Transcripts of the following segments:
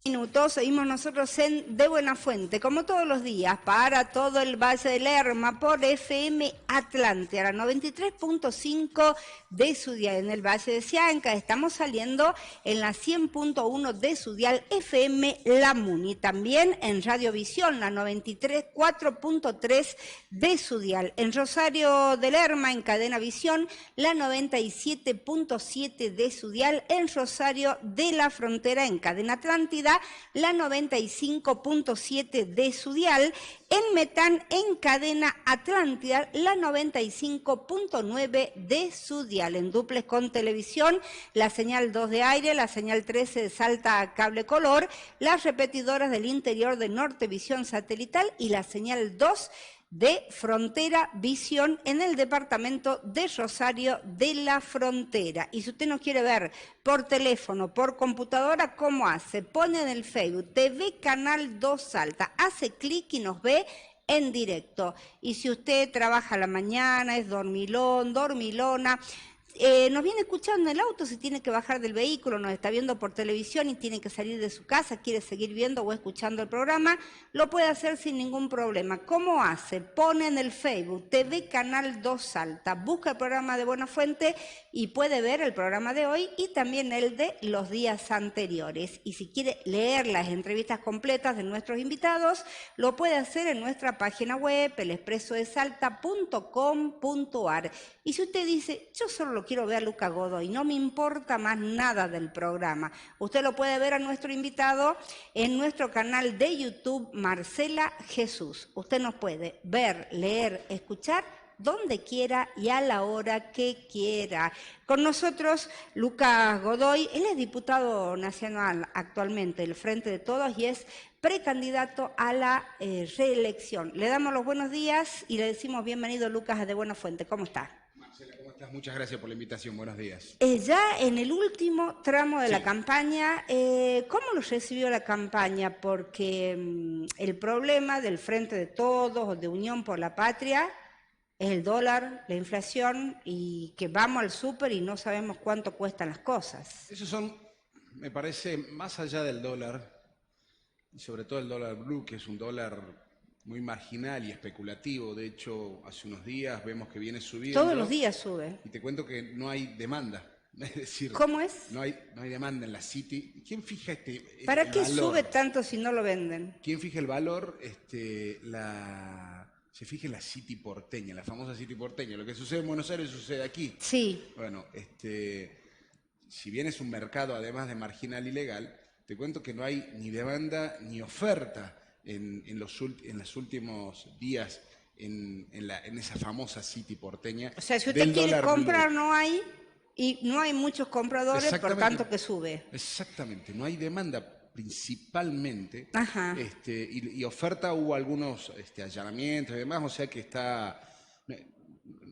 Minutos, seguimos nosotros en De Buena Fuente, como todos los días, para todo el Valle del Lerma, por FM Atlántida, a la 93.5 de su dial en el Valle de Sianca. Estamos saliendo en la 100.1 de su dial FM La Muni, también en Radiovisión, la 93.4.3 de su dial. En Rosario del Lerma, en Cadena Visión, la 97.7 de su dial. En Rosario de la Frontera, en Cadena Atlántida, la 95.7 de su dial. En Metán, en Cadena Atlántida, la 95.9 de su dial. En duples con televisión, la señal 2 de aire, la señal 13 de Salta Cable Color, las repetidoras del interior de Nortevisión Satelital y la señal 2 de Frontera Visión en el departamento de Rosario de la Frontera. Y si usted nos quiere ver por teléfono, por computadora, ¿cómo hace? Pone en el Facebook TV Canal 2 Salta, hace clic y nos ve en directo. Y si usted trabaja a la mañana, es dormilón, dormilona, nos viene escuchando en el auto, si tiene que bajar del vehículo, nos está viendo por televisión y tiene que salir de su casa, quiere seguir viendo o escuchando el programa, lo puede hacer sin ningún problema. ¿Cómo hace? Pone en el Facebook TV Canal 2 Salta, busca el programa de Buena Fuente y puede ver el programa de hoy y también el de los días anteriores. Y si quiere leer las entrevistas completas de nuestros invitados, lo puede hacer en nuestra página web, elexpresodesalta.com.ar. Y si usted dice, yo solo quiero ver a Luca Godoy, no me importa más nada del programa, usted lo puede ver a nuestro invitado en nuestro canal de YouTube, Marcela Jesús. Usted nos puede ver, leer, escuchar donde quiera y a la hora que quiera. Con nosotros, Lucas Godoy, él es diputado nacional actualmente del Frente de Todos y es precandidato a la reelección. Le damos los buenos días y le decimos bienvenido, Lucas, a De Buena Fuente. ¿Cómo está? Marcela, ¿cómo estás? Muchas gracias por la invitación. Buenos días. Ya en el último tramo de la campaña, ¿cómo lo recibió la campaña? Porque el problema del Frente de Todos, de Unión por la Patria, es el dólar, la inflación y que vamos al súper y no sabemos cuánto cuestan las cosas. Esos son, me parece, más allá del dólar, y sobre todo el dólar blue, que es un dólar muy marginal y especulativo. De hecho, hace unos días vemos que viene subiendo. Todos los días sube. Y te cuento que no hay demanda. Es decir, ¿cómo es? No hay demanda en la City. ¿Quién fija ¿Para qué valor? sube tanto si no lo venden? ¿Quién fija el valor? Se fija en la City porteña, la famosa City porteña. Lo que sucede en Buenos Aires sucede aquí. Sí. Bueno, si bien es un mercado además de marginal y legal, te cuento que no hay ni demanda ni oferta en los últimos días en esa famosa City porteña. O sea, si usted quiere comprar, blue, no hay, y no hay muchos compradores, por tanto que sube. Exactamente, no hay demanda principalmente. Ajá. Y oferta, hubo algunos allanamientos y demás, o sea que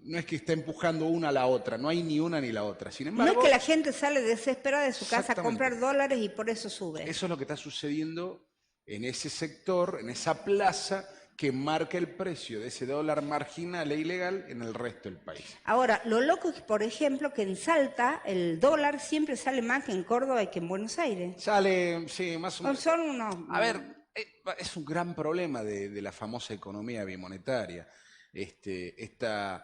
no es que está empujando una a la otra, no hay ni una ni la otra. Sin embargo, no es que la gente sale desesperada de su casa a comprar dólares y por eso sube. Eso es lo que está sucediendo en ese sector, en esa plaza que marca el precio de ese dólar marginal e ilegal en el resto del país. Ahora, lo loco es, por ejemplo, que en Salta el dólar siempre sale más que en Córdoba y que en Buenos Aires. Sale, sí, más o menos. Son unos... A ver, es un gran problema de la famosa economía bimonetaria. La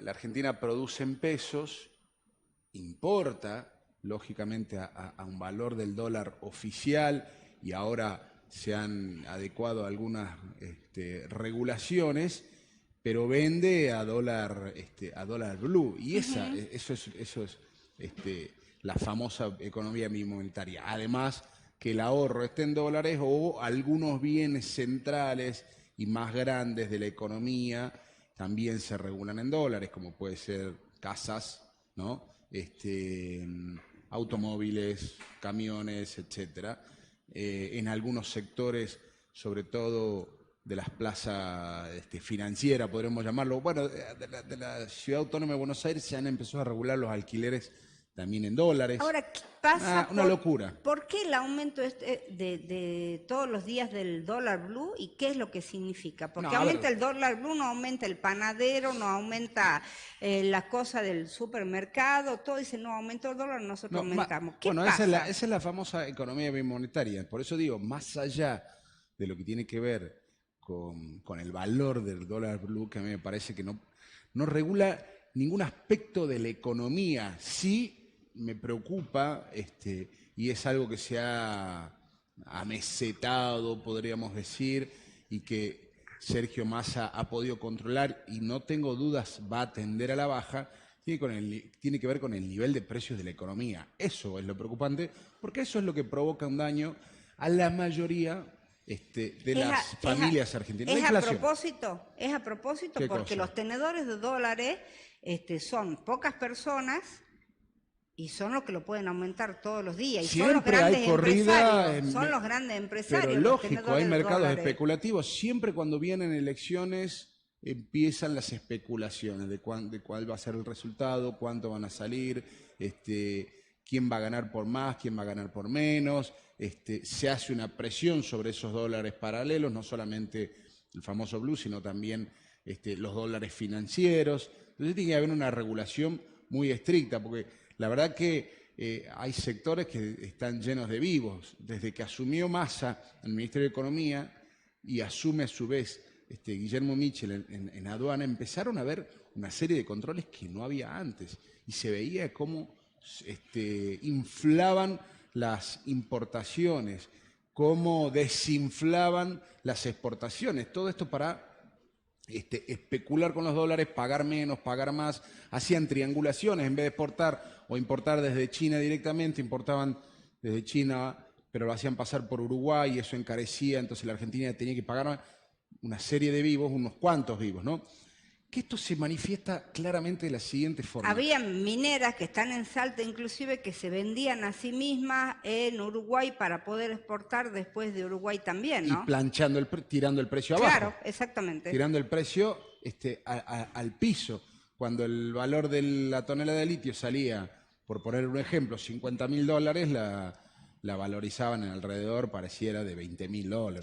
Argentina produce en pesos, importa, lógicamente, a un valor del dólar oficial y ahora se han adecuado algunas regulaciones, pero vende a dólar blue. Y eso es la famosa economía bimonetaria. Además, que el ahorro esté en dólares o algunos bienes centrales y más grandes de la economía también se regulan en dólares, como puede ser casas, ¿no? Automóviles, camiones, etcétera. En algunos sectores, sobre todo de las plazas financieras, podremos llamarlo, bueno, de la Ciudad Autónoma de Buenos Aires se han empezado a regular los alquileres también en dólares. Ahora, ¿qué pasa? Una locura. ¿Por qué el aumento de todos los días del dólar blue y qué es lo que significa? Porque aumenta el dólar blue, no aumenta el panadero, no aumenta la cosa del supermercado, todo dice, no, aumenta el dólar, nosotros aumentamos. ¿Qué pasa? Esa es la famosa economía bimonetaria. Por eso digo, más allá de lo que tiene que ver con el valor del dólar blue, que a mí me parece que no regula ningún aspecto de la economía. Sí me preocupa, y es algo que se ha amesetado, podríamos decir, y que Sergio Massa ha podido controlar, y no tengo dudas va a tender a la baja, tiene que ver con el nivel de precios de la economía. Eso es lo preocupante, porque eso es lo que provoca un daño a la mayoría de las familias argentinas. Es a propósito porque los tenedores de dólares son pocas personas y son los que lo pueden aumentar todos los días. Y siempre hay corrida. Son los grandes empresarios. Pero lógico, hay mercados especulativos. Siempre cuando vienen elecciones empiezan las especulaciones de cuál va a ser el resultado, cuánto van a salir, quién va a ganar por más, quién va a ganar por menos. Se hace una presión sobre esos dólares paralelos, no solamente el famoso blue, sino también los dólares financieros. Entonces tiene que haber una regulación muy estricta, porque la verdad que hay sectores que están llenos de vivos. Desde que asumió Massa en el Ministerio de Economía y asume a su vez Guillermo Michel en aduana, empezaron a haber una serie de controles que no había antes, y se veía cómo inflaban las importaciones, cómo desinflaban las exportaciones. Todo esto para especular con los dólares, pagar menos, pagar más. Hacían triangulaciones, en vez de exportar o importar desde China directamente, importaban desde China, pero lo hacían pasar por Uruguay y eso encarecía, entonces la Argentina tenía que pagar una serie de vivos, unos cuantos vivos, ¿no? Que esto se manifiesta claramente de la siguiente forma. Había mineras que están en Salta, inclusive, que se vendían a sí mismas en Uruguay para poder exportar después de Uruguay también, ¿no? Y planchando, tirando el precio abajo. Claro, exactamente. Tirando el precio al piso. Cuando el valor de la tonelada de litio salía, por poner un ejemplo, $50.000, la valorizaban en alrededor, pareciera, de $20.000.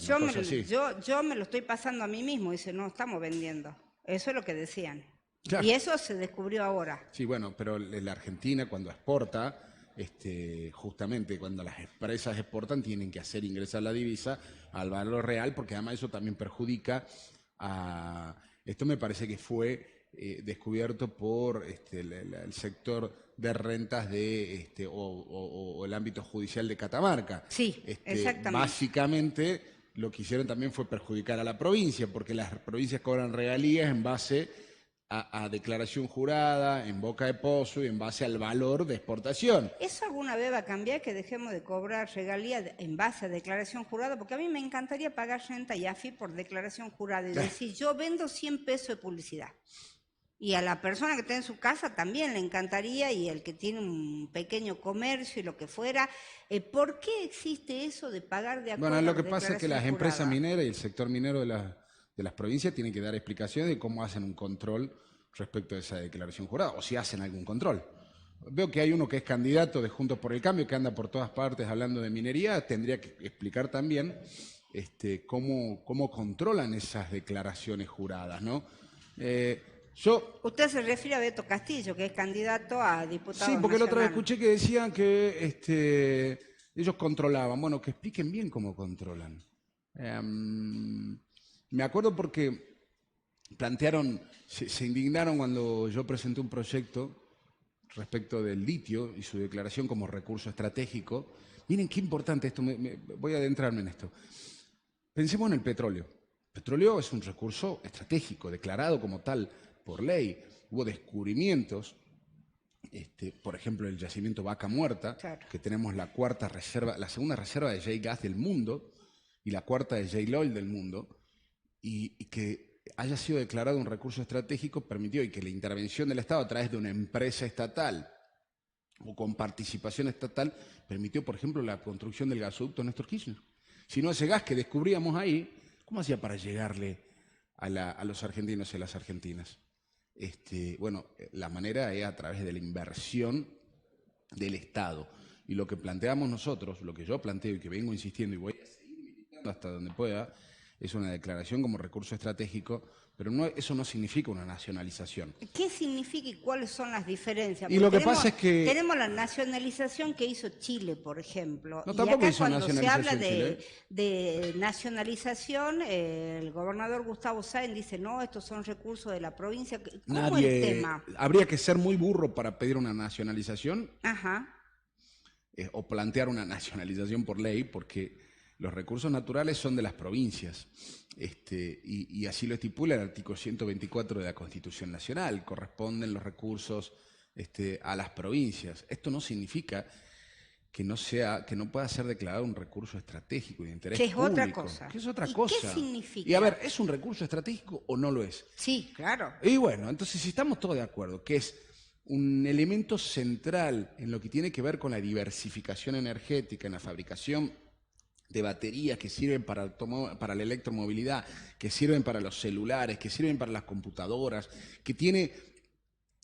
Yo me lo estoy pasando a mí mismo, dice, no estamos vendiendo. Eso es lo que decían. Claro. Y eso se descubrió ahora. Sí, bueno, pero la Argentina cuando exporta, justamente cuando las empresas exportan tienen que hacer ingresar la divisa al valor real, porque además eso también perjudica a... Esto me parece que fue descubierto por el sector de rentas o el ámbito judicial de Catamarca. Sí, exactamente. Básicamente lo que hicieron también fue perjudicar a la provincia, porque las provincias cobran regalías en base a declaración jurada, en boca de pozo y en base al valor de exportación. ¿Eso alguna vez va a cambiar, que dejemos de cobrar regalías en base a declaración jurada? Porque a mí me encantaría pagar renta y AFI por declaración jurada y decir, yo vendo 100 pesos de publicidad. Y a la persona que está en su casa también le encantaría, y el que tiene un pequeño comercio y lo que fuera. ¿Por qué existe eso de pagar de acuerdo a la declaración jurada? Bueno, lo que pasa es que las empresas mineras y el sector minero de las provincias tienen que dar explicaciones de cómo hacen un control respecto a esa declaración jurada, o si hacen algún control. Veo que hay uno que es candidato de Juntos por el Cambio, que anda por todas partes hablando de minería, tendría que explicar también cómo controlan esas declaraciones juradas, ¿no? Usted se refiere a Beto Castillo, que es candidato a diputado. Sí, porque la otra vez escuché que decían que ellos controlaban. Bueno, que expliquen bien cómo controlan. Me acuerdo porque se indignaron cuando yo presenté un proyecto respecto del litio y su declaración como recurso estratégico. Miren qué importante esto, voy a adentrarme en esto. Pensemos en el petróleo. El petróleo es un recurso estratégico, declarado como tal por ley. Hubo descubrimientos, por ejemplo, el yacimiento Vaca Muerta, claro, que tenemos la segunda reserva de shale gas del mundo y la cuarta de shale oil del mundo, y que haya sido declarado un recurso estratégico permitió, y que la intervención del Estado a través de una empresa estatal o con participación estatal permitió, por ejemplo, la construcción del gasoducto Néstor Kirchner. Si no, ese gas que descubríamos ahí, ¿cómo hacía para llegarle a los argentinos y a las argentinas? Bueno, la manera es a través de la inversión del Estado. Y lo que planteamos nosotros, lo que yo planteo y que vengo insistiendo y voy a seguir militando hasta donde pueda, es una declaración como recurso estratégico, pero eso no significa una nacionalización. ¿Qué significa y cuáles son las diferencias? Y lo que pasa es que... Tenemos la nacionalización que hizo Chile, por ejemplo. No, y tampoco acá hizo cuando se habla nacionalización de nacionalización, el gobernador Gustavo Sáenz dice, no, estos son recursos de la provincia. ¿Cómo es el tema? Habría que ser muy burro para pedir una nacionalización. Ajá. O plantear una nacionalización por ley, porque los recursos naturales son de las provincias, y así lo estipula el artículo 124 de la Constitución Nacional, corresponden los recursos a las provincias. Esto no significa que no pueda ser declarado un recurso estratégico y de interés público. Que es otra cosa. Que es otra ¿Y cosa. qué significa? Y a ver, ¿es un recurso estratégico o no lo es? Sí, claro. Y bueno, entonces si estamos todos de acuerdo que es un elemento central en lo que tiene que ver con la diversificación energética, en la fabricación de baterías que sirven para la electromovilidad, que sirven para los celulares, que sirven para las computadoras, que tiene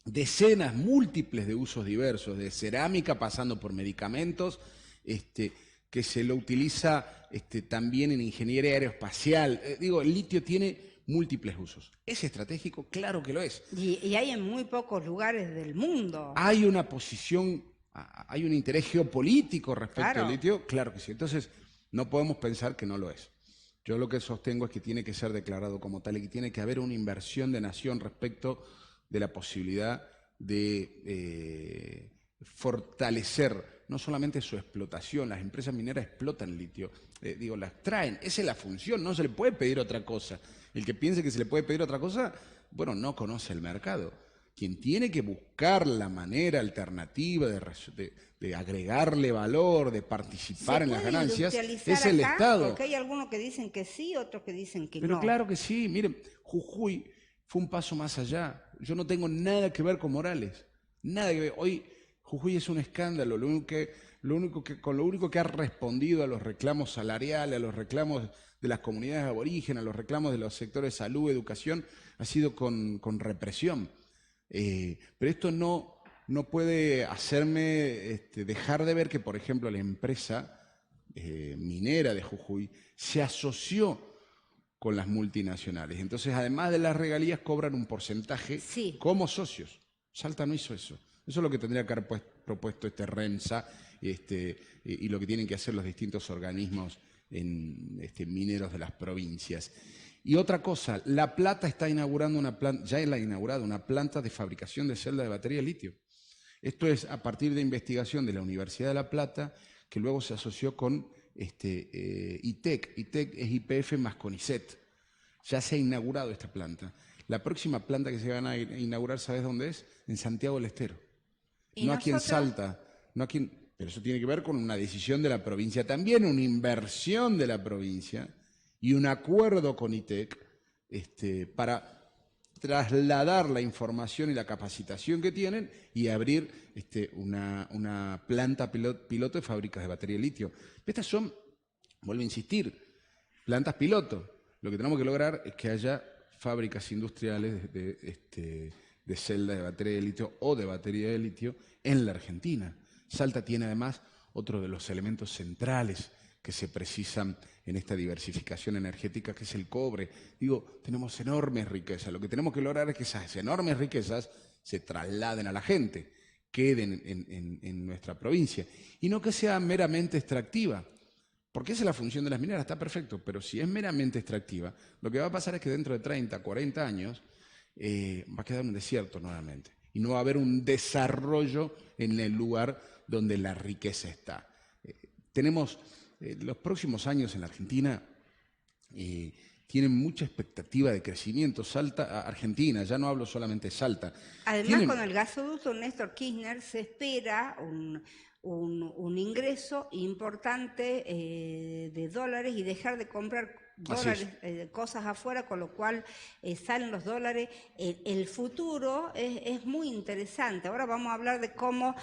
decenas múltiples de usos diversos, de cerámica pasando por medicamentos, que se lo utiliza también en ingeniería aeroespacial. El litio tiene múltiples usos. ¿Es estratégico? Claro que lo es. Y hay en muy pocos lugares del mundo. ¿Hay una posición, hay un interés geopolítico respecto al litio? Claro que sí. Entonces, no podemos pensar que no lo es. Yo lo que sostengo es que tiene que ser declarado como tal y que tiene que haber una inversión de nación respecto de la posibilidad de fortalecer no solamente su explotación. Las empresas mineras explotan litio, las traen. Esa es la función, no se le puede pedir otra cosa. El que piense que se le puede pedir otra cosa, bueno, no conoce el mercado. Quien tiene que buscar la manera alternativa de agregarle valor, de participar en las ganancias, es el Estado. Porque hay algunos que dicen que sí, otros que dicen que no. Pero claro que sí. Miren, Jujuy fue un paso más allá. Yo no tengo nada que ver con Morales. Nada que ver. Hoy Jujuy es un escándalo. Con lo único que ha respondido a los reclamos salariales, a los reclamos de las comunidades aborígenes, a los reclamos de los sectores de salud, educación, ha sido con represión. Pero esto no puede hacerme dejar de ver que, por ejemplo, la empresa minera de Jujuy se asoció con las multinacionales. Entonces, además de las regalías, cobran un porcentaje como socios. Salta no hizo eso. Eso es lo que tendría que haber propuesto RENSA y lo que tienen que hacer los distintos organismos mineros de las provincias. Y otra cosa, La Plata está inaugurando ya ha inaugurado una planta de fabricación de celdas de batería de litio. Esto es a partir de investigación de la Universidad de La Plata, que luego se asoció con ITEC. ITEC es YPF más CONICET. Ya se ha inaugurado esta planta. La próxima planta que se van a inaugurar, ¿sabes dónde es? En Santiago del Estero. No aquí en Salta, pero eso tiene que ver con una decisión de la provincia también, una inversión de la provincia y un acuerdo con ITEC para trasladar la información y la capacitación que tienen y abrir una planta piloto de fábricas de batería de litio. Estas son, vuelvo a insistir, plantas piloto. Lo que tenemos que lograr es que haya fábricas industriales de celda de batería de litio o de batería de litio en la Argentina. Salta tiene además otro de los elementos centrales que se precisan en esta diversificación energética, que es el cobre. Tenemos enormes riquezas. Lo que tenemos que lograr es que esas enormes riquezas se trasladen a la gente, queden en nuestra provincia, y no que sea meramente extractiva. Porque esa es la función de las mineras, está perfecto, pero si es meramente extractiva, lo que va a pasar es que dentro de 30, 40 años va a quedar un desierto nuevamente y no va a haber un desarrollo en el lugar donde la riqueza está. Tenemos los próximos años en la Argentina tienen mucha expectativa de crecimiento. Argentina, ya no hablo solamente de Salta. Además, con el gasoducto Néstor Kirchner se espera un ingreso importante de dólares y dejar de comprar dólares, cosas afuera, con lo cual salen los dólares. El futuro es muy interesante. Ahora vamos a hablar de cómo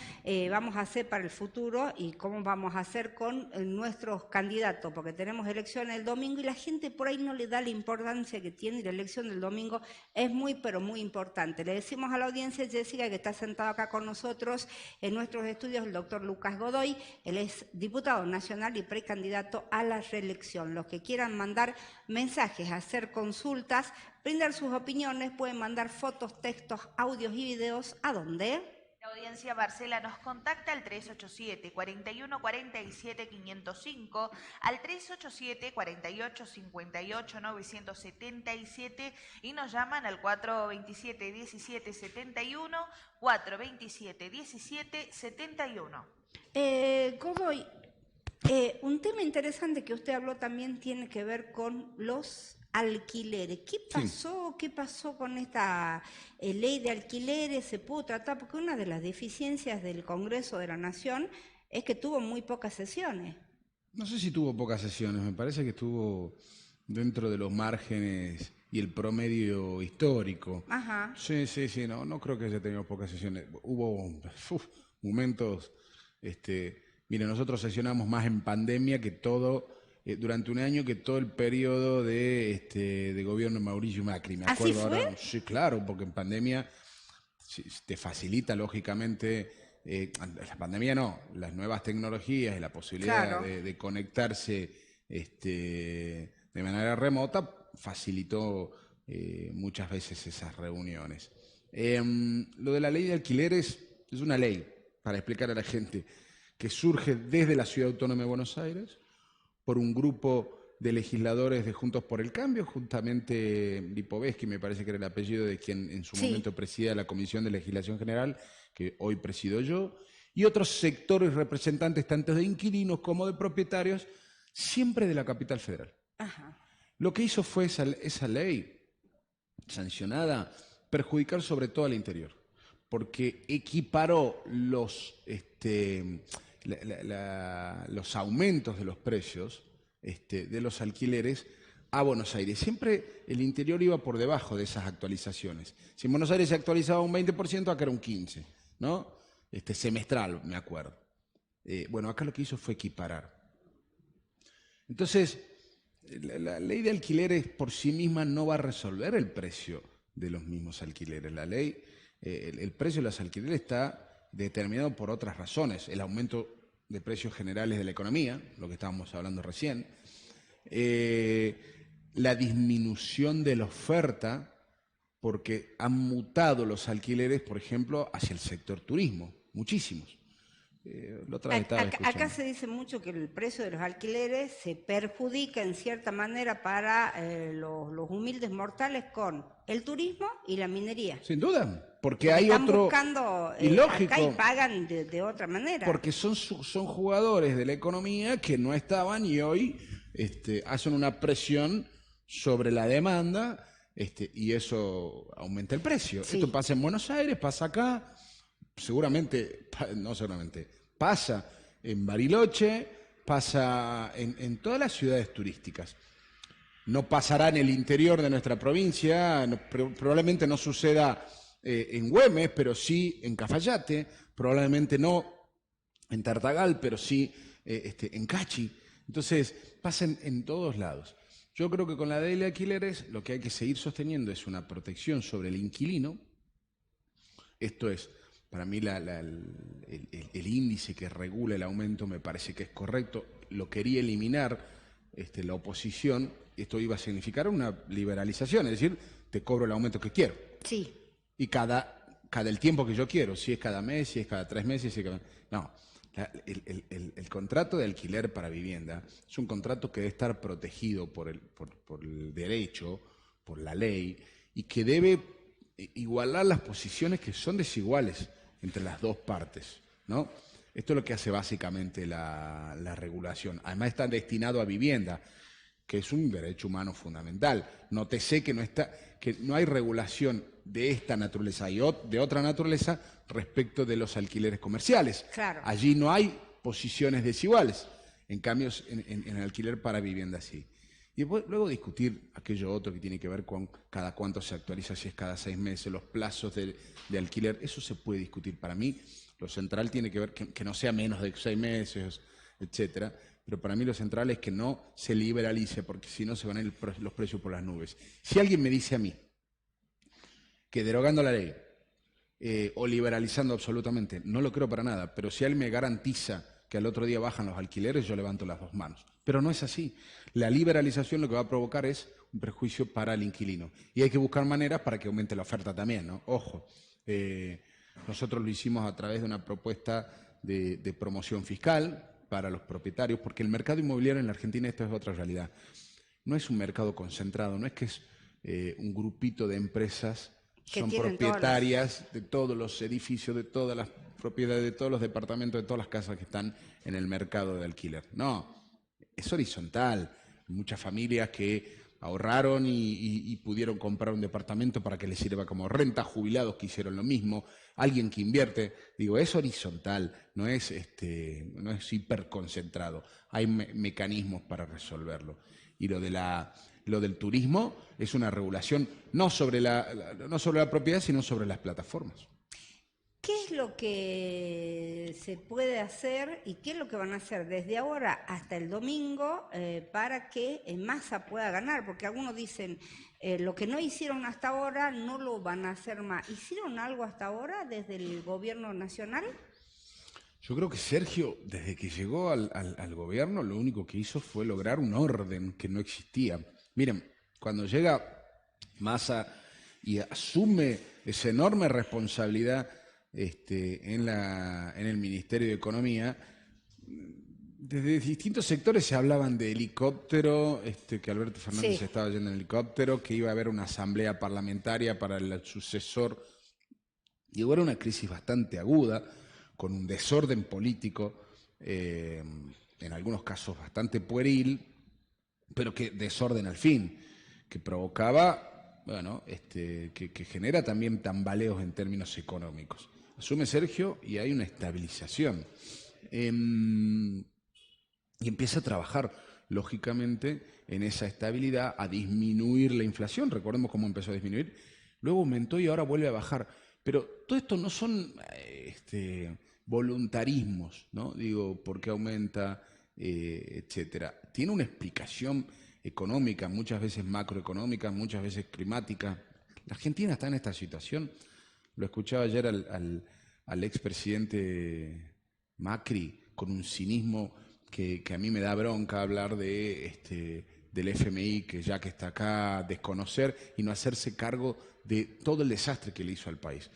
vamos a hacer para el futuro y cómo vamos a hacer con nuestros candidatos, porque tenemos elecciones el domingo y la gente por ahí no le da la importancia que tiene, y la elección del domingo es muy, pero muy importante. Le decimos a la audiencia, Jessica, que está sentado acá con nosotros en nuestros estudios, el doctor Lucas Godoy. Él es diputado nacional y precandidato a la reelección. Los que quieran mandar mensajes, hacer consultas, brindar sus opiniones, pueden mandar fotos, textos, audios y videos. ¿A dónde? La audiencia Marcela nos contacta al 387-4147-505, al 387-4858-977 y nos llaman al 427-1771, 427-1771. Godoy, un tema interesante que usted habló también tiene que ver con los alquileres. ¿Qué pasó? Sí. ¿Qué pasó con esta ley de alquileres? ¿Se pudo tratar? Porque una de las deficiencias del Congreso de la Nación es que tuvo muy pocas sesiones. No sé si tuvo pocas sesiones, me parece que estuvo dentro de los márgenes y el promedio histórico. Ajá. Sí, no creo que haya tenido pocas sesiones. Hubo momentos, mire, nosotros sesionamos más en pandemia que todo, durante un año, que todo el periodo de gobierno de Mauricio Macri. Me acuerdo. ¿Así fue? Ahora. Sí, claro, porque en pandemia te facilita, lógicamente, la pandemia no, las nuevas tecnologías y la posibilidad claro. de conectarse de manera remota facilitó muchas veces esas reuniones. Lo de la ley de alquileres es una ley, para explicar a la gente, que surge desde la Ciudad Autónoma de Buenos Aires por un grupo de legisladores de Juntos por el Cambio, justamente Lipovetsky, me parece que era el apellido de quien en su momento presidía la Comisión de Legislación General, que hoy presido yo, y otros sectores representantes tanto de inquilinos como de propietarios, siempre de la capital federal. Ajá. Lo que hizo fue esa ley sancionada perjudicar sobre todo al interior, porque equiparó los aumentos de los precios de los alquileres a Buenos Aires. Siempre el interior iba por debajo de esas actualizaciones. Si en Buenos Aires se actualizaba un 20%, acá era un 15%, ¿no? Semestral, me acuerdo. Bueno, acá lo que hizo fue equiparar. Entonces, la ley de alquileres por sí misma no va a resolver el precio de los mismos alquileres. La ley, el precio de los alquileres está determinado por otras razones. El aumento de precios generales de la economía, lo que estábamos hablando recién, la disminución de la oferta, porque han mutado los alquileres, por ejemplo, hacia el sector turismo, muchísimos. Acá se dice mucho que el precio de los alquileres se perjudica en cierta manera para los humildes mortales con el turismo y la minería. Sin duda, porque hay otro... buscando y lógico, acá y pagan de otra manera. Porque son jugadores de la economía que no estaban y hoy hacen una presión sobre la demanda y eso aumenta el precio. Sí. Esto pasa en Buenos Aires, pasa acá... pasa en Bariloche, pasa en todas las ciudades turísticas. No pasará en el interior de nuestra provincia, probablemente no suceda en Güemes, pero sí en Cafayate, probablemente no en Tartagal, pero sí en Cachi. Entonces, pasa en todos lados. Yo creo que con la ley de alquileres lo que hay que seguir sosteniendo es una protección sobre el inquilino. Esto es... Para mí el índice que regula el aumento me parece que es correcto. Lo quería eliminar la oposición. Esto iba a significar una liberalización, es decir, te cobro el aumento que quiero. Sí. Y cada el tiempo que yo quiero, si es cada mes, si es cada 3 meses, si es cada... No, el contrato de alquiler para vivienda es un contrato que debe estar protegido por el derecho, por la ley, y que debe igualar las posiciones que son desiguales entre las dos partes, ¿no? Esto es lo que hace básicamente la regulación. Además está destinado a vivienda, que es un derecho humano fundamental. Nótese que no hay regulación de esta naturaleza y de otra naturaleza respecto de los alquileres comerciales. Claro. Allí no hay posiciones desiguales, en cambio en el alquiler para vivienda sí. Y luego discutir aquello otro que tiene que ver con cada cuánto se actualiza, si es cada 6 meses, los plazos de alquiler, eso se puede discutir. Para mí, lo central tiene que ver que no sea menos de 6 meses, etcétera, pero para mí lo central es que no se liberalice, porque si no se van a ir los precios por las nubes. Si alguien me dice a mí que derogando la ley o liberalizando absolutamente, no lo creo para nada, pero si él me garantiza que al otro día bajan los alquileres, yo levanto las dos manos. Pero no es así. La liberalización lo que va a provocar es un perjuicio para el inquilino. Y hay que buscar maneras para que aumente la oferta también, ¿no? Ojo, nosotros lo hicimos a través de una propuesta de promoción fiscal para los propietarios, porque el mercado inmobiliario en la Argentina, esto es otra realidad, no es un mercado concentrado, no es que es un grupito de empresas, son propietarias de todos los edificios, de todas las propiedades, de todos los departamentos, de todas las casas que están en el mercado de alquiler. No, es horizontal. Muchas familias que ahorraron y pudieron comprar un departamento para que les sirva como renta, jubilados que hicieron lo mismo, alguien que invierte, digo, es horizontal, no es hiperconcentrado, hay mecanismos para resolverlo. Y lo del turismo es una regulación no sobre la propiedad, sino sobre las plataformas. ¿Qué es lo que se puede hacer y qué es lo que van a hacer desde ahora hasta el domingo para que Massa pueda ganar? Porque algunos dicen, lo que no hicieron hasta ahora no lo van a hacer más. ¿Hicieron algo hasta ahora desde el gobierno nacional? Yo creo que Sergio, desde que llegó al gobierno, lo único que hizo fue lograr un orden que no existía. Miren, cuando llega Massa y asume esa enorme responsabilidad en el Ministerio de Economía, desde distintos sectores se hablaban de helicóptero, que Alberto Fernández estaba yendo en helicóptero, que iba a haber una asamblea parlamentaria para el sucesor. Y hubo una crisis bastante aguda, con un desorden político, en algunos casos bastante pueril, pero que desorden al fin, que provocaba, bueno, que genera también tambaleos en términos económicos. Asume Sergio y hay una estabilización. Y empieza a trabajar, lógicamente, en esa estabilidad, a disminuir la inflación. Recordemos cómo empezó a disminuir. Luego aumentó y ahora vuelve a bajar. Pero todo esto no son voluntarismos, ¿no? Digo, ¿por qué aumenta, etcétera? Tiene una explicación económica, muchas veces macroeconómica, muchas veces climática. La Argentina está en esta situación. Lo escuchaba ayer al expresidente Macri con un cinismo que a mí me da bronca hablar del FMI, que ya que está acá, desconocer y no hacerse cargo de todo el desastre que le hizo al país,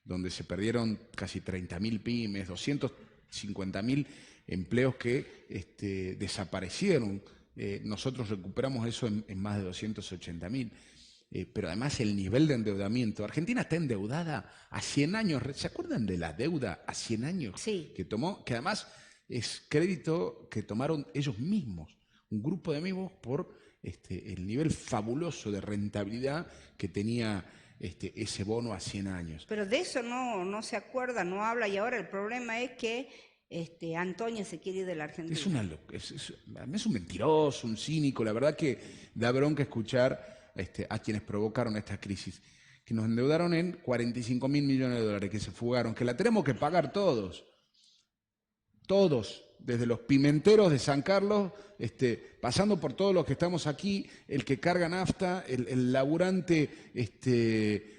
donde se perdieron casi 30.000 pymes, 250.000 empleos que desaparecieron. Nosotros recuperamos eso en más de 280.000. Pero además el nivel de endeudamiento. Argentina está endeudada a 100 años. ¿Se acuerdan de la deuda a 100 años que tomó? Que además es crédito que tomaron ellos mismos, un grupo de amigos, por el nivel fabuloso de rentabilidad que tenía ese bono a 100 años. Pero de eso no se acuerda, no habla, y ahora el problema es que Antonio se quiere ir de la Argentina. Es un mentiroso, un cínico. La verdad que da bronca escuchar a quienes provocaron esta crisis, que nos endeudaron en 45.000 millones de dólares, que se fugaron, que la tenemos que pagar todos, desde los pimenteros de San Carlos, pasando por todos los que estamos aquí, el que carga nafta, el laburante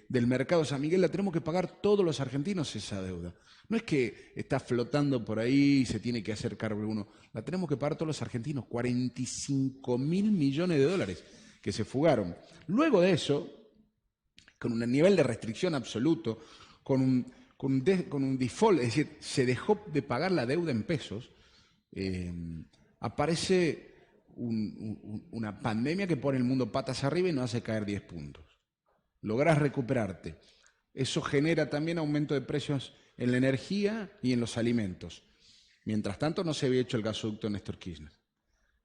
del mercado San Miguel, la tenemos que pagar todos los argentinos esa deuda. No es que está flotando por ahí y se tiene que hacer cargo uno, la tenemos que pagar todos los argentinos, 45.000 millones de dólares que se fugaron. Luego de eso, con un nivel de restricción absoluto, con un default, es decir, se dejó de pagar la deuda en pesos, aparece una pandemia que pone el mundo patas arriba y nos hace caer 10 puntos. Lográs recuperarte. Eso genera también aumento de precios en la energía y en los alimentos. Mientras tanto, no se había hecho el gasoducto Néstor Kirchner.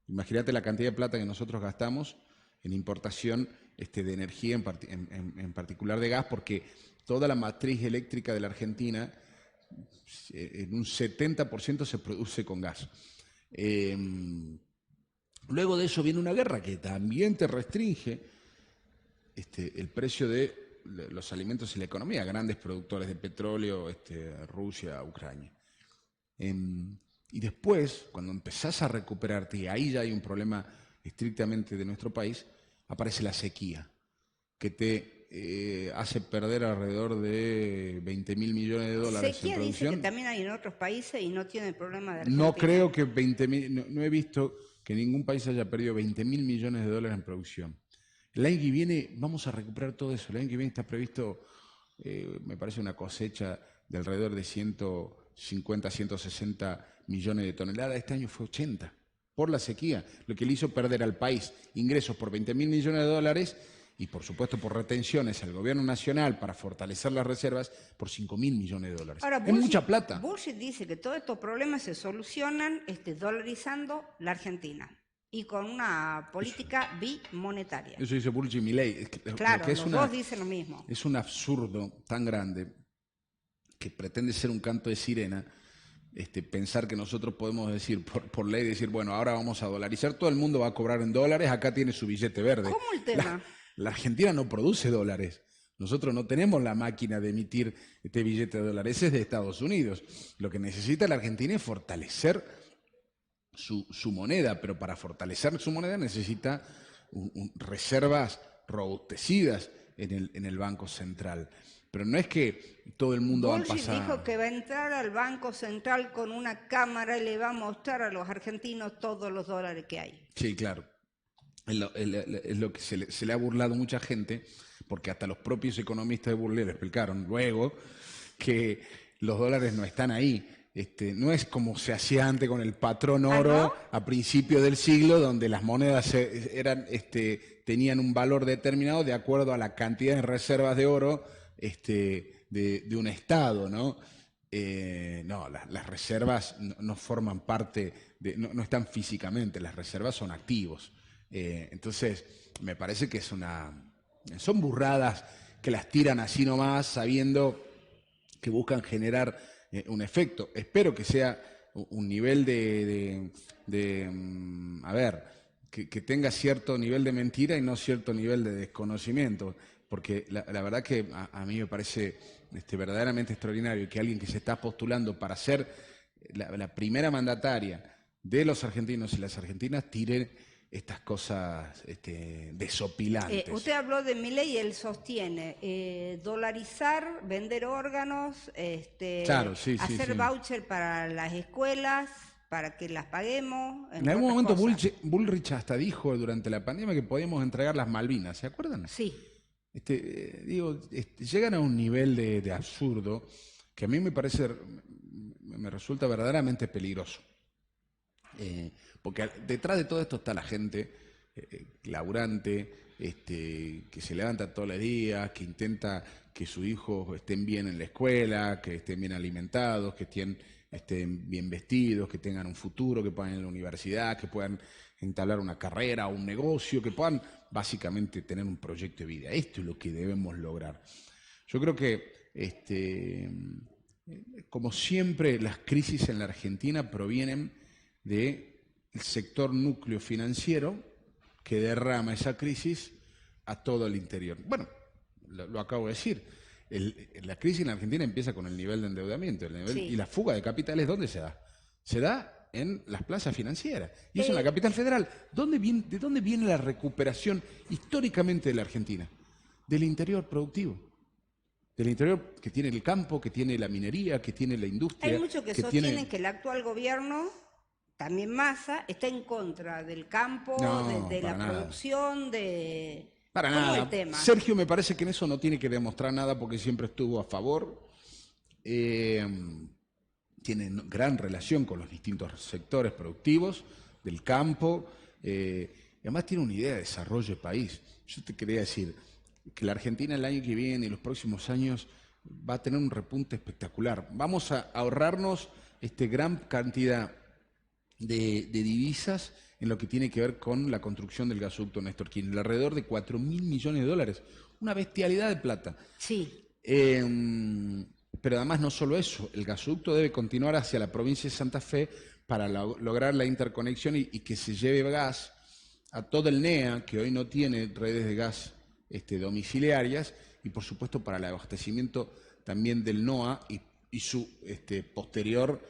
Imagínate la cantidad de plata que nosotros gastamos en importación de energía, en particular de gas, porque toda la matriz eléctrica de la Argentina, en un 70% se produce con gas. Luego de eso viene una guerra que también te restringe el precio de los alimentos y la economía, grandes productores de petróleo, Rusia, Ucrania. Y después, cuando empezás a recuperarte, y ahí ya hay un problema estrictamente de nuestro país, aparece la sequía, que te hace perder alrededor de 20.000 millones de dólares Sequía en producción. dice que también hay en otros países y no tiene problema de Argentina. No creo que 20.000, no he visto que ningún país haya perdido 20.000 millones de dólares en producción. El año que viene vamos a recuperar todo eso. El año que viene está previsto, me parece, una cosecha de alrededor de 150, 160 millones de toneladas. Este año fue 80 por la sequía, lo que le hizo perder al país ingresos por 20.000 millones de dólares y, por supuesto, por retenciones al gobierno nacional para fortalecer las reservas por 5.000 millones de dólares. Ahora, es mucha plata. Bullrich dice que todos estos problemas se solucionan dolarizando la Argentina y con una política bimonetaria. Eso dice Bullrich y Milei. Claro, los dos dicen lo mismo. Es un absurdo tan grande que pretende ser un canto de sirena, pensar que nosotros podemos decir, por ley, decir, bueno, ahora vamos a dolarizar, todo el mundo va a cobrar en dólares, acá tiene su billete verde. ¿Cómo el tema? La Argentina no produce dólares. Nosotros no tenemos la máquina de emitir este billete de dólares, ese es de Estados Unidos. Lo que necesita la Argentina es fortalecer su moneda, pero para fortalecer su moneda necesita reservas robustecidas en el Banco Central. Pero no es que todo el mundo va a pasar. Dijo que va a entrar al Banco Central con una cámara y le va a mostrar a los argentinos todos los dólares que hay. Sí, claro. Es lo que se le ha burlado mucha gente, porque hasta los propios economistas de Burle le explicaron luego que los dólares no están ahí. No es como se hacía antes con el patrón oro a principios del siglo, donde las monedas tenían un valor determinado de acuerdo a la cantidad de reservas de oro de un estado, ¿no? No, las reservas no forman parte, no están físicamente, las reservas son activos. Entonces, me parece que son burradas que las tiran así nomás, sabiendo que buscan generar un efecto. Espero que sea un nivel que tenga cierto nivel de mentira y no cierto nivel de desconocimiento, porque la verdad que a mí me parece verdaderamente extraordinario que alguien que se está postulando para ser la primera mandataria de los argentinos y las argentinas tire estas cosas desopilantes. Usted habló de Milei y él sostiene dolarizar, vender órganos, claro, sí, hacer voucher para las escuelas, para que las paguemos. En algún momento Bullrich hasta dijo durante la pandemia que podíamos entregar las Malvinas, ¿se acuerdan? Sí. Llegan a un nivel de absurdo que a mí me resulta verdaderamente peligroso. Porque detrás de todo esto está la gente laburante, que se levanta todos los días, que intenta que sus hijos estén bien en la escuela, que estén bien alimentados, que estén bien vestidos, que tengan un futuro, que puedan ir a la universidad, que puedan entablar una carrera o un negocio, que puedan básicamente tener un proyecto de vida. Esto es lo que debemos lograr. Yo creo que, como siempre, las crisis en la Argentina provienen del sector núcleo financiero que derrama esa crisis a todo el interior. Bueno, lo acabo de decir. La crisis en la Argentina empieza con el nivel de endeudamiento y la fuga de capitales. ¿Dónde se da? Se da en las plazas financieras. Y eso en la capital federal. ¿De dónde viene la recuperación históricamente de la Argentina? Del interior productivo. Del interior que tiene el campo, que tiene la minería, que tiene la industria. Hay muchos que sostienen que el actual gobierno, también Massa, está en contra del campo, de la producción, Para nada. El tema? Sergio me parece que en eso no tiene que demostrar nada porque siempre estuvo a favor. Tiene gran relación con los distintos sectores productivos del campo. Y además tiene una idea de desarrollo de país. Yo te quería decir que la Argentina el año que viene y los próximos años va a tener un repunte espectacular. Vamos a ahorrarnos gran cantidad de divisas en lo que tiene que ver con la construcción del gasoducto Néstor Kirchner, alrededor de 4.000 millones de dólares, una bestialidad de plata. Sí. Pero además no solo eso, el gasoducto debe continuar hacia la provincia de Santa Fe para lograr la interconexión y que se lleve gas a todo el NEA, que hoy no tiene redes de gas domiciliarias, y por supuesto para el abastecimiento también del NOA y su posterior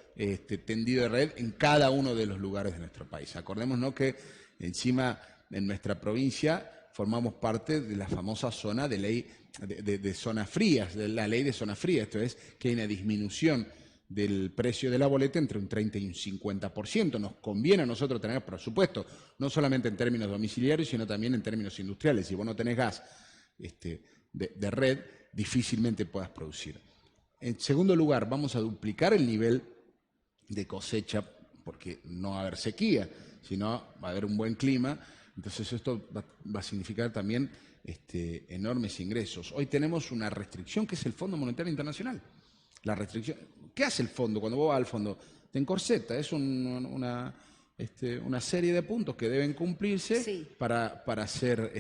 tendido de red en cada uno de los lugares de nuestro país. Acordémonos que encima en nuestra provincia formamos parte de la famosa zona de ley de zonas frías, de la ley de zonas frías, esto es que hay una disminución del precio de la boleta entre un 30 y un 50%. Nos conviene a nosotros tener, por supuesto, no solamente en términos domiciliarios, sino también en términos industriales. Si vos no tenés gas de red, difícilmente puedas producir. En segundo lugar, vamos a duplicar el nivel de cosecha, porque no va a haber sequía, sino va a haber un buen clima. Entonces esto va a significar también enormes ingresos. Hoy tenemos una restricción que es el Fondo Monetario Internacional. La restricción, ¿qué hace el fondo? Cuando vos vas al fondo, te encorseta, es una serie de puntos que deben cumplirse Sí. para ser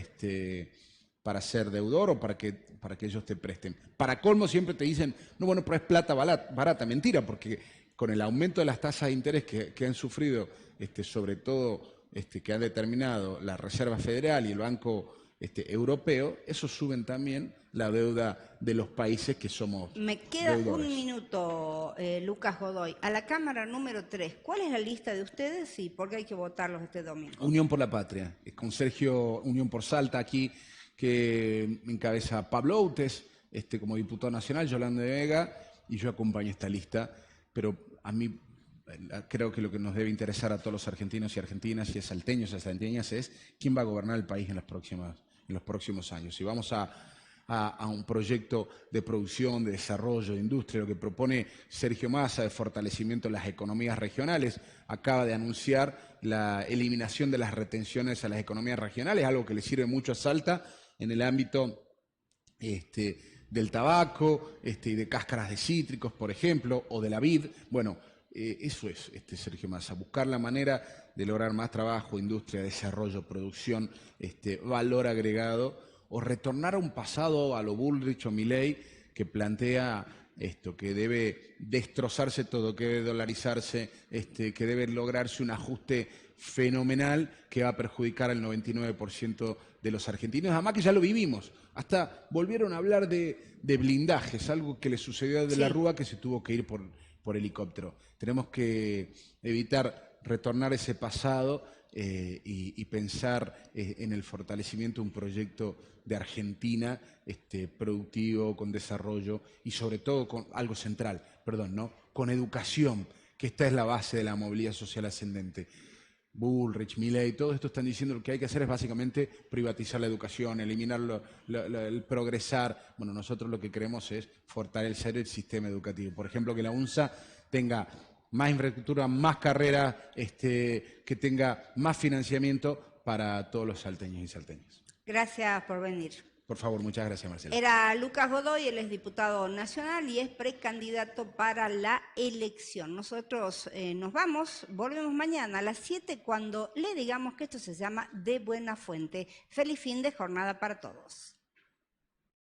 deudor o para que ellos te presten. Para colmo siempre te dicen, no, bueno, pero es plata barata. Mentira, porque con el aumento de las tasas de interés que han sufrido, sobre todo que han determinado la Reserva Federal y el Banco Europeo, eso suben también la deuda de los países que somos Me queda deudores. un minuto, Lucas Godoy. A la Cámara número 3, ¿cuál es la lista de ustedes y por qué hay que votarlos este domingo? Unión por la Patria, con Sergio Unión por Salta aquí, que encabeza Pablo Outes, como diputado nacional, Yolanda de Vega, y yo acompaño esta lista, pero a mí creo que lo que nos debe interesar a todos los argentinos y argentinas y salteños y salteñas es quién va a gobernar el país en los próximos años. Si vamos a un proyecto de producción, de desarrollo, de industria, lo que propone Sergio Massa de fortalecimiento de las economías regionales, acaba de anunciar la eliminación de las retenciones a las economías regionales, algo que le sirve mucho a Salta en el ámbito del tabaco y de cáscaras de cítricos, por ejemplo, o de la vid. Bueno, eso es Sergio Massa, buscar la manera de lograr más trabajo, industria, desarrollo, producción, valor agregado, o retornar a un pasado a lo Bullrich o Milei que plantea que debe destrozarse todo, que debe dolarizarse, que debe lograrse un ajuste fenomenal que va a perjudicar al 99% de los argentinos. Además que ya lo vivimos, hasta volvieron a hablar de blindajes, algo que le sucedió a De la Rúa, que se tuvo que ir por helicóptero. Tenemos que evitar retornar ese pasado y pensar en el fortalecimiento de un proyecto de Argentina productivo, con desarrollo y sobre todo con algo central, con educación, que esta es la base de la movilidad social ascendente. Bullrich, Milei, todo esto están diciendo lo que hay que hacer es básicamente privatizar la educación, eliminar el progresar. Bueno, nosotros lo que queremos es fortalecer el sistema educativo. Por ejemplo, que la UNSA tenga más infraestructura, más carreras, que tenga más financiamiento para todos los salteños y salteñas. Gracias por venir. Por favor, muchas gracias, Marcela. Era Lucas Godoy, él es diputado nacional y es precandidato para la elección. Nosotros nos vamos, volvemos mañana a las 7 cuando le digamos que esto se llama De Buena Fuente. Feliz fin de jornada para todos.